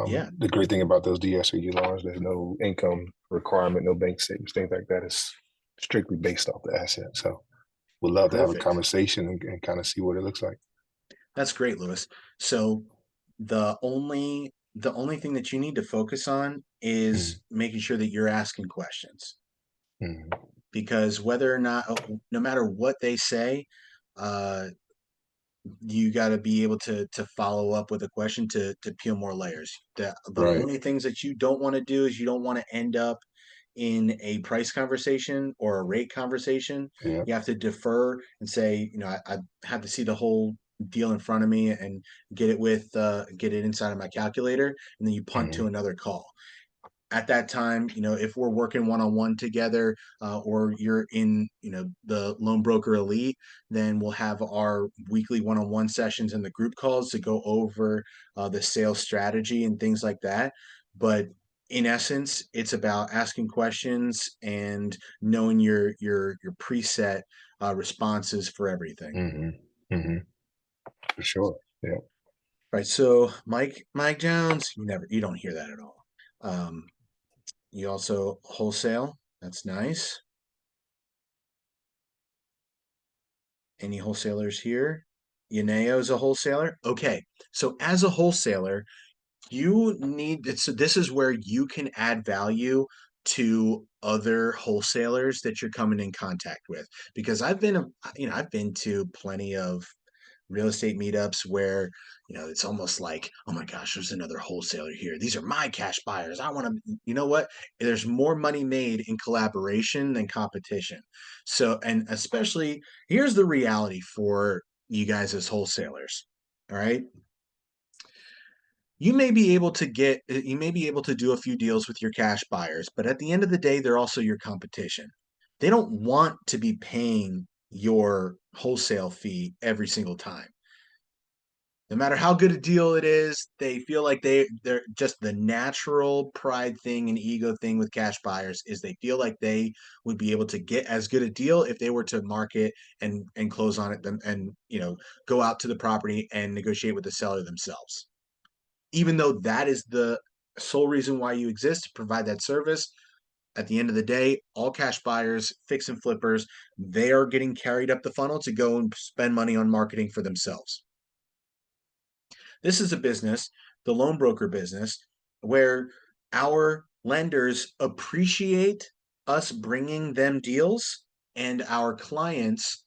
Yeah, The great thing about those DSCR loans, there's no income requirement, no bank statements, things like that. It's strictly based off the asset. So we'd love to have a perfect. conversation and kind of see what it looks like. That's great, Lewis. So the only thing that you need to focus on Mm, is making sure that you're asking questions, mm, because whether or not, no matter what they say, uh, you got to be able to follow up with a question to peel more layers. The right. only things that you don't want to do is you don't want to end up in a price conversation or a rate conversation. Yeah. You have to defer and say, I have to see the whole deal in front of me and get it inside of my calculator, and then you punt to Mm, another call. at that time, if we're working one-on-one together, or you're in, the loan broker elite, then we'll have our weekly one-on-one sessions and the group calls to go over the sales strategy and things like that. But in essence, it's about asking questions and knowing your preset responses for everything. Mm-hmm. Mm-hmm. For sure. Yeah. Right. So Mike Jones, you don't hear that at all. You also wholesale. That's nice. Any wholesalers here? Yaneo is a wholesaler. Okay. So as a wholesaler, so this is where you can add value to other wholesalers that you're coming in contact with, because I've been to plenty of real estate meetups where it's almost like, oh my gosh, there's another wholesaler here, these are my cash buyers, I want to, you know what, there's more money made in collaboration than competition. So, and especially, here's the reality for you guys as wholesalers. All right, you may be able to do a few deals with your cash buyers, but at the end of the day, they're also your competition. They don't want to be paying your wholesale fee every single time. No matter how good a deal it is, they feel like they're just, the natural pride thing and ego thing with cash buyers is they feel like they would be able to get as good a deal if they were to market and close on it them, and go out to the property and negotiate with the seller themselves. Even though that is the sole reason why you exist, to provide that service, at the end of the day, all cash buyers, fix and flippers, they are getting carried up the funnel to go and spend money on marketing for themselves. This is a business, the loan broker business, where our lenders appreciate us bringing them deals, and our clients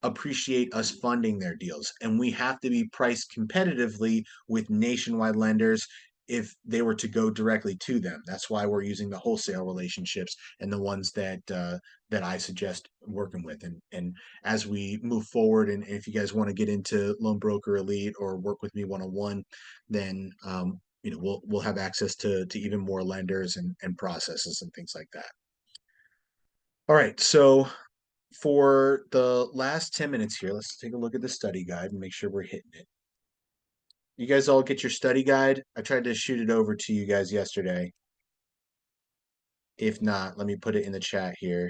appreciate us funding their deals. And we have to be priced competitively with nationwide lenders if they were to go directly to them. That's why we're using the wholesale relationships and the ones that I suggest working with. And as we move forward, and if you guys want to get into Loan Broker Elite or work with me one-on-one, then we'll have access to even more lenders and processes and things like that. All right, so for the last 10 minutes here, let's take a look at the study guide and make sure we're hitting it. You guys all get your study guide? I tried to shoot it over to you guys yesterday. If not, let me put it in the chat here.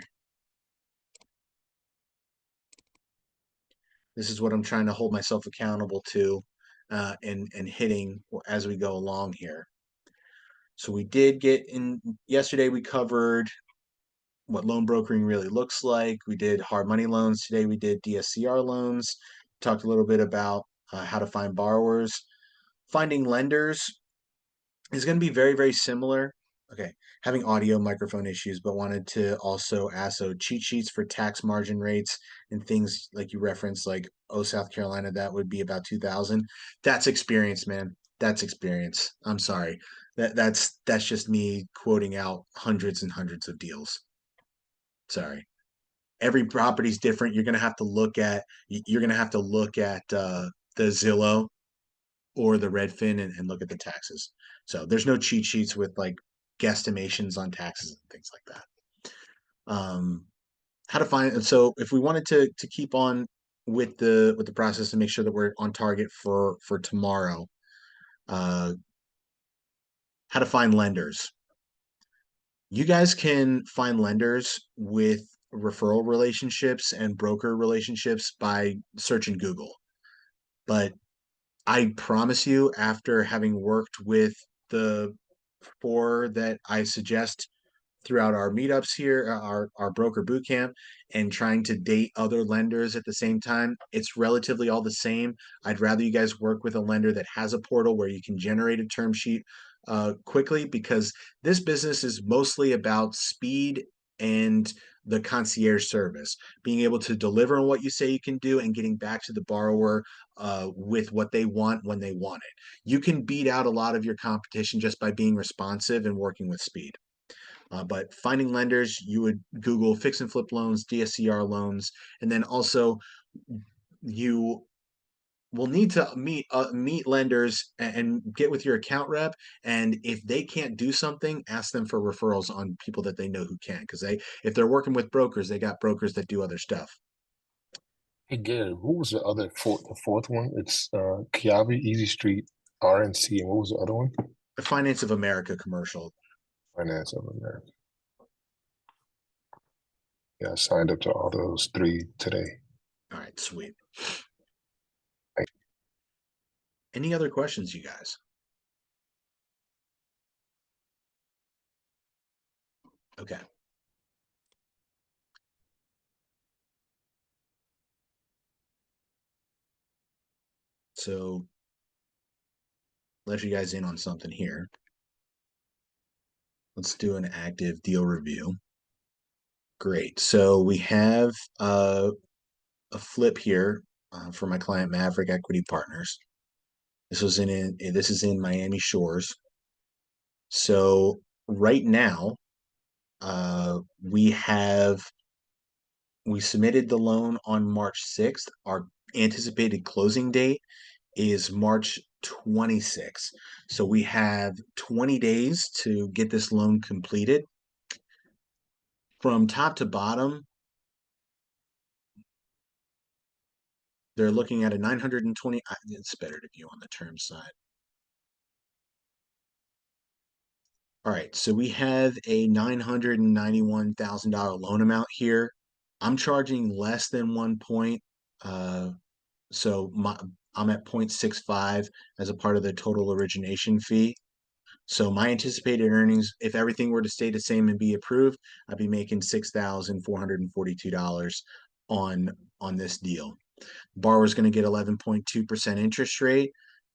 This is what I'm trying to hold myself accountable to, and hitting as we go along here. So we did get in yesterday, we covered what loan brokering really looks like. We did hard money loans. Today we did DSCR loans. Talked a little bit about how to find borrowers. Finding lenders is going to be very, very similar. Okay, having audio microphone issues, but wanted to also ask, so cheat sheets for tax margin rates and things like you referenced, like, oh, South Carolina, that would be about 2,000. That's experience, man. That's experience. I'm sorry. That's just me quoting out hundreds and hundreds of deals. Sorry. Every property's different. You're gonna have to look at the Zillow or the Redfin and look at the taxes. So there's no cheat sheets with like guesstimations on taxes and things like that. How to find, so if we wanted to keep on with the process to make sure that we're on target for tomorrow, uh, how to find lenders. You guys can find lenders with referral relationships and broker relationships by searching Google. But I promise you, after having worked with the four that I suggest throughout our meetups here, our broker boot camp, and trying to date other lenders at the same time, it's relatively all the same. I'd rather you guys work with a lender that has a portal where you can generate a term sheet quickly, because this business is mostly about speed and the concierge service, being able to deliver on what you say you can do and getting back to the borrower with what they want when they want it. You can beat out a lot of your competition just by being responsive and working with speed. But finding lenders, you would Google fix and flip loans, DSCR loans, and then also you we'll need to meet lenders and get with your account rep. And if they can't do something, ask them for referrals on people that they know who can. Because if they're working with brokers, they got brokers that do other stuff. Hey Gary, who was the fourth one? It's Kiavi, Easy Street, RNC, and what was the other one? The Finance of America commercial. Finance of America. Yeah, I signed up to all those three today. All right, sweet. Thank Any other questions, you guys? Okay. So let you guys in on something here. Let's do an active deal review. Great. So we have a flip here for my client Maverick Equity Partners. This is in Miami Shores. So right now, we submitted the loan on March 6th. Our anticipated closing date is March 26th. So we have 20 days to get this loan completed. From top to bottom, they're looking at a 920. It's better to view on the term side. All right, so we have a $991,000 loan amount here. I'm charging less than 1 point. So I'm at 0.65 as a part of the total origination fee. So my anticipated earnings, if everything were to stay the same and be approved, I'd be making $6,442 on this deal. Borrower's going to get 11.2% interest rate,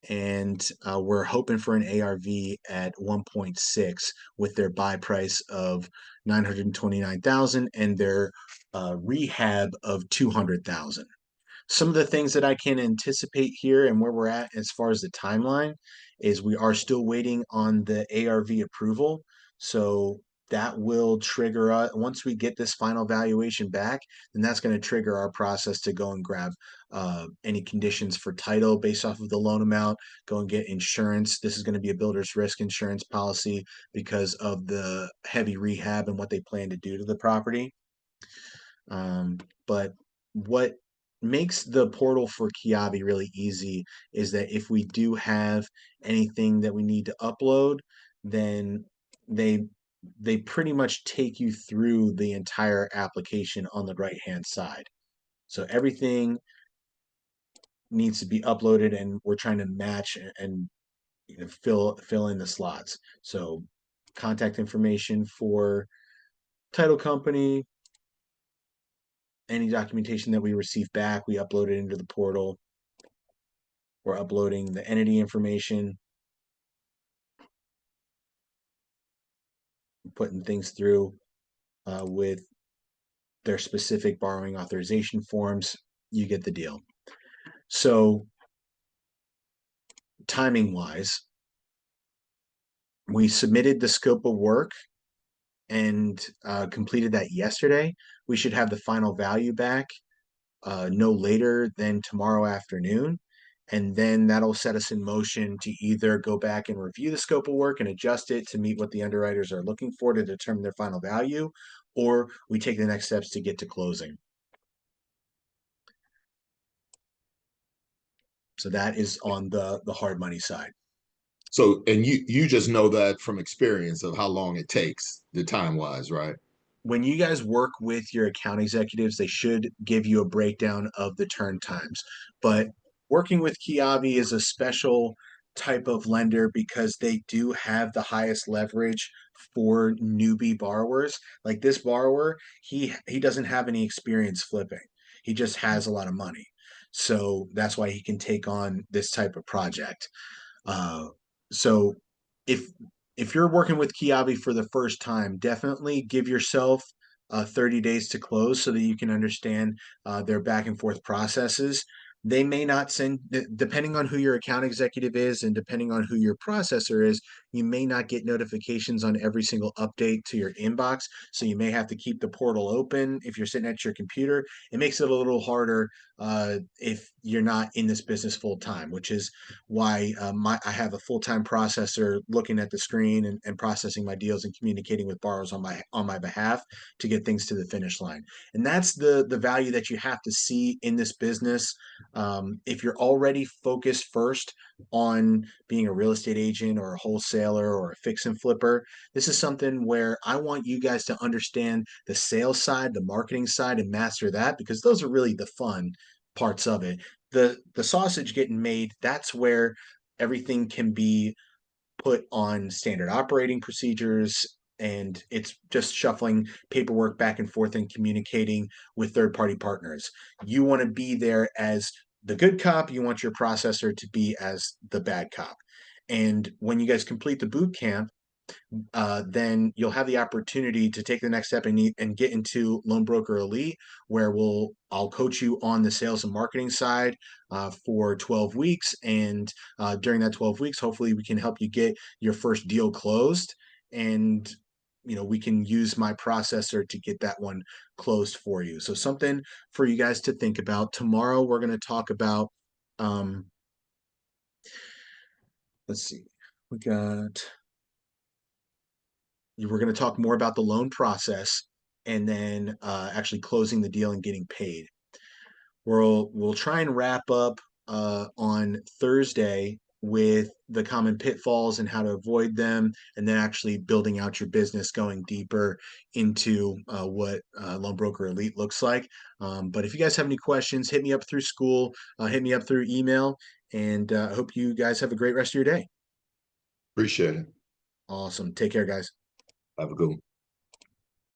and we're hoping for an ARV at 1.6 with their buy price of 929,000 and their rehab of 200,000. Some of the things that I can anticipate here and where we're at as far as the timeline is we are still waiting on the ARV approval. So that will trigger us once we get this final valuation back, then that's going to trigger our process to go and grab any conditions for title based off of the loan amount, go and get insurance. This is going to be a builder's risk insurance policy because of the heavy rehab and what they plan to do to the property. But what makes the portal for Kiavi really easy is that if we do have anything that we need to upload, then they they pretty much take you through the entire application on the right hand side. So everything needs to be uploaded, and we're trying to match and fill in the slots. So contact information for title company, any documentation that we receive back, we upload it into the portal. We're uploading the entity information, putting things through with their specific borrowing authorization forms. You get the deal. So timing wise, we submitted the scope of work and completed that yesterday. We should have the final value back no later than tomorrow afternoon. And then that'll set us in motion to either go back and review the scope of work and adjust it to meet what the underwriters are looking for to determine their final value, or we take the next steps to get to closing. So that is on the hard money side. So, and you just know that from experience of how long it takes, the time wise, right? When you guys work with your account executives, they should give you a breakdown of the turn times. But working with Kiavi is a special type of lender because they do have the highest leverage for newbie borrowers. Like this borrower, he doesn't have any experience flipping. He just has a lot of money. So that's why he can take on this type of project. So if if you're working with Kiavi for the first time, definitely give yourself 30 days to close so that you can understand their back and forth processes. They may not send, depending on who your account executive is and depending on who your processor is, you may not get notifications on every single update to your inbox. So you may have to keep the portal open if you're sitting at your computer. It makes it a little harder if you're not in this business full time, which is why I have a full time processor looking at the screen and processing my deals and communicating with borrowers on my behalf to get things to the finish line. And that's the value that you have to see in this business. If you're already focused first on being a real estate agent or a wholesaler or a fix and flipper, this is something where I want you guys to understand the sales side, the marketing side, and master that, because those are really the fun parts of it. The sausage getting made, that's where everything can be put on standard operating procedures, and it's just shuffling paperwork back and forth and communicating with third party partners. You want to be there as the good cop, you want your processor to be as the bad cop. And when you guys complete the boot camp, then you'll have the opportunity to take the next step and get into Loan Broker Elite, where I'll coach you on the sales and marketing side for 12 weeks. And during that 12 weeks, hopefully we can help you get your first deal closed. And we can use my processor to get that one closed for you. So something for you guys to think about. Tomorrow we're going to talk about, let's see, we're going to talk more about the loan process and then actually closing the deal and getting paid. We'll try and wrap up on Thursday with the common pitfalls and how to avoid them, and then actually building out your business, going deeper into what Loan Broker Elite looks like. But if you guys have any questions, hit me up through school, hit me up through email, and I hope you guys have a great rest of your day. Appreciate it. Awesome. Take care, guys. Have a good one.